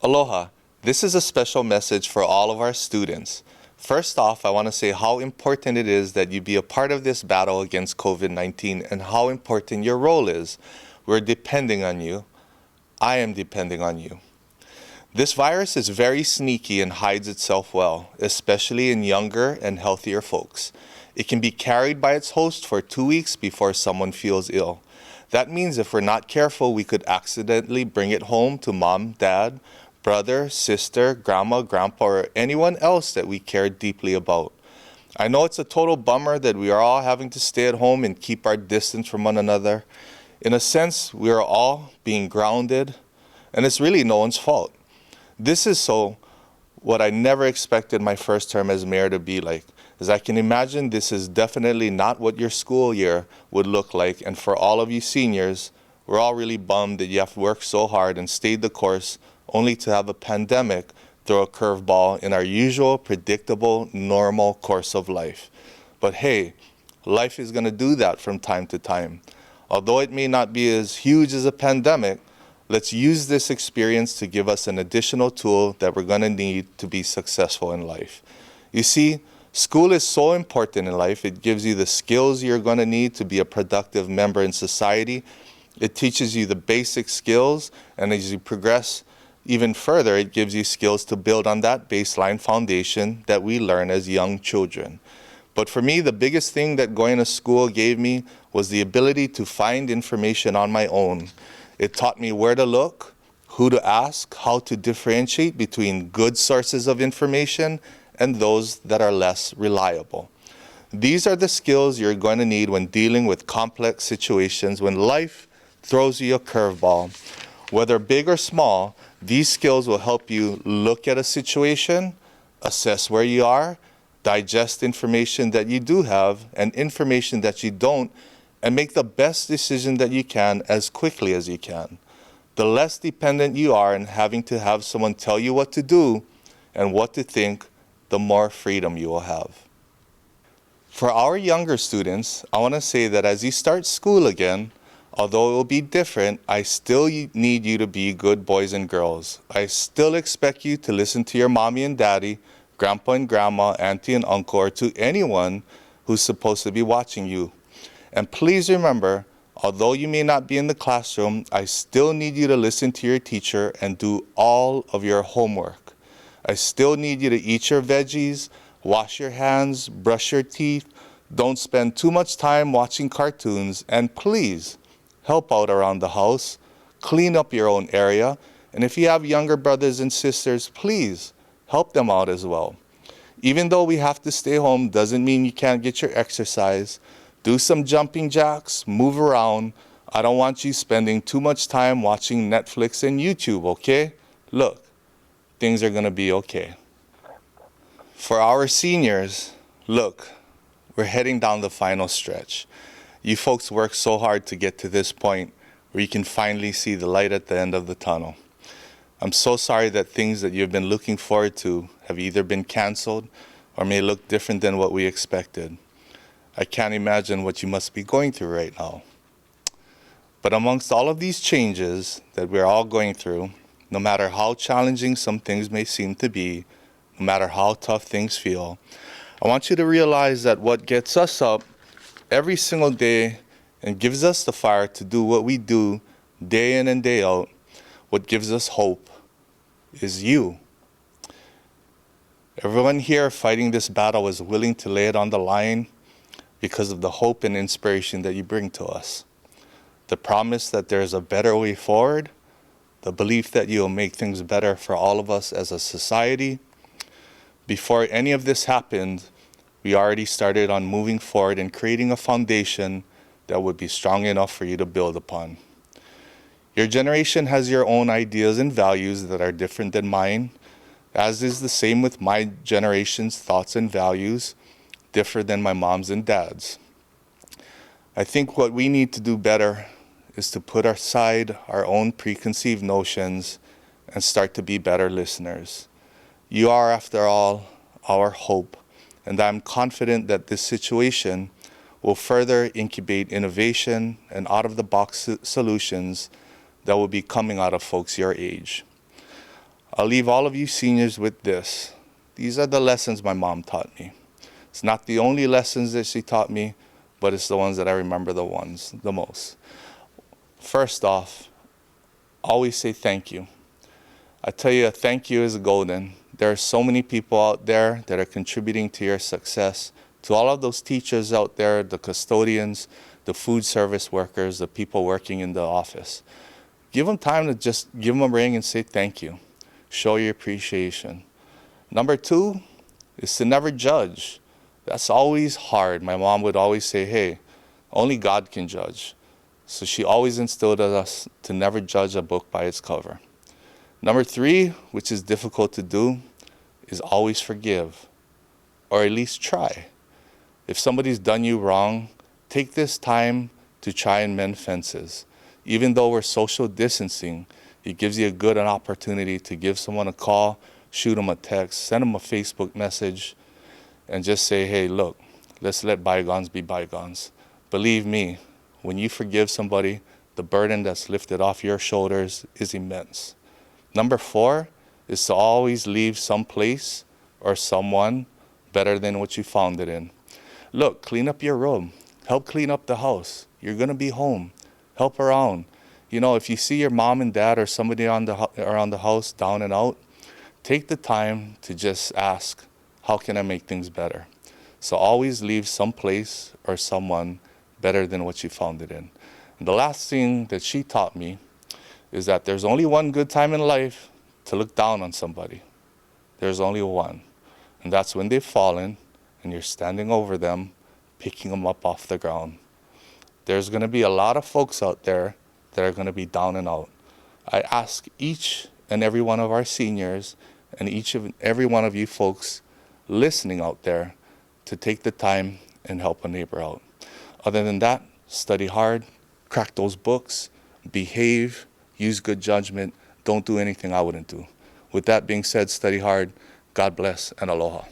Aloha. This is a special message for all of our students. First off, I want to say how important it is that you be a part of this battle against COVID-19 and how important your role is. We're depending on you. I am depending on you. This virus is very sneaky and hides itself well, especially in younger and healthier folks. It can be carried by its host for 2 weeks before someone feels ill. That means if we're not careful, we could accidentally bring it home to mom, dad, brother, sister, grandma, grandpa, or anyone else that we care deeply about. I know it's a total bummer that we are all having to stay at home and keep our distance from one another. In a sense, we are all being grounded, and it's really no one's fault. This is what I never expected my first term as mayor to be like. As I can imagine, this is definitely not what your school year would look like. And for all of you seniors, we're all really bummed that you have worked so hard and stayed the course only to have a pandemic throw a curveball in our usual, predictable, normal course of life. But hey, life is going to do that from time to time. Although it may not be as huge as a pandemic, let's use this experience to give us an additional tool that we're going to need to be successful in life. You see, school is so important in life. It gives you the skills you're going to need to be a productive member in society. It teaches you the basic skills, and as you progress even further, it gives you skills to build on that baseline foundation that we learn as young children. But for me, the biggest thing that going to school gave me was the ability to find information on my own. It taught me where to look, who to ask, how to differentiate between good sources of information and those that are less reliable. These are the skills you're going to need when dealing with complex situations, when life throws you a curveball. Whether big or small, these skills will help you look at a situation, assess where you are, digest information that you do have and information that you don't, and make the best decision that you can as quickly as you can. The less dependent you are in having to have someone tell you what to do and what to think, the more freedom you will have. For our younger students, I want to say that as you start school again, although it will be different, I still need you to be good boys and girls. I still expect you to listen to your mommy and daddy, grandpa and grandma, auntie and uncle, or to anyone who's supposed to be watching you. And please remember, although you may not be in the classroom, I still need you to listen to your teacher and do all of your homework. I still need you to eat your veggies, wash your hands, brush your teeth, don't spend too much time watching cartoons, and please help out around the house, clean up your own area, and if you have younger brothers and sisters, please help them out as well. Even though we have to stay home doesn't mean you can't get your exercise. Do some jumping jacks, move around. I don't want you spending too much time watching Netflix and YouTube, okay? Look, things are gonna be okay. For our seniors, look, we're heading down the final stretch. You folks worked so hard to get to this point where you can finally see the light at the end of the tunnel. I'm so sorry that things that you've been looking forward to have either been canceled or may look different than what we expected. I can't imagine what you must be going through right now. But amongst all of these changes that we're all going through, no matter how challenging some things may seem to be, no matter how tough things feel, I want you to realize that what gets us up every single day and gives us the fire to do what we do day in and day out, what gives us hope is you. Everyone here fighting this battle is willing to lay it on the line because of the hope and inspiration that you bring to us. The promise that there's a better way forward, the belief that you'll make things better for all of us as a society. Before any of this happened, we already started on moving forward and creating a foundation that would be strong enough for you to build upon. Your generation has your own ideas and values that are different than mine, as is the same with my generation's thoughts and values, different than my mom's and dad's. I think what we need to do better is to put aside our own preconceived notions and start to be better listeners. You are, after all, our hope, and I'm confident that this situation will further incubate innovation and out-of-the-box solutions that will be coming out of folks your age. I'll leave all of you seniors with this. These are the lessons my mom taught me. It's not the only lessons that she taught me, but it's the ones that I remember the most. First off, always say thank you. I tell you, a thank you is golden. There are so many people out there that are contributing to your success. To all of those teachers out there, the custodians, the food service workers, the people working in the office. Give them time to just give them a ring and say thank you. Show your appreciation. Number 2 is to never judge. That's always hard. My mom would always say, hey, only God can judge. So she always instilled in us to never judge a book by its cover. Number 3, which is difficult to do, is always forgive, or at least try. If somebody's done you wrong, take this time to try and mend fences. Even though we're social distancing, it gives you a good opportunity to give someone a call, shoot them a text, send them a Facebook message, and just say, hey, look, let's let bygones be bygones. Believe me, when you forgive somebody, the burden that's lifted off your shoulders is immense. Number 4 is to always leave some place or someone better than what you found it in. Look, clean up your room. Help clean up the house. You're going to be home. Help around. You know, if you see your mom and dad or somebody around the house down and out, take the time to just ask, how can I make things better? So always leave some place or someone better than what you found it in. And the last thing that she taught me is that there's only one good time in life to look down on somebody. There's only one. And that's when they've fallen and you're standing over them, picking them up off the ground. There's going to be a lot of folks out there that are going to be down and out. I ask each and every one of our seniors and every one of you folks listening out there to take the time and help a neighbor out. Other than that, study hard, crack those books, behave, use good judgment, don't do anything I wouldn't do. With that being said, study hard, God bless, and aloha.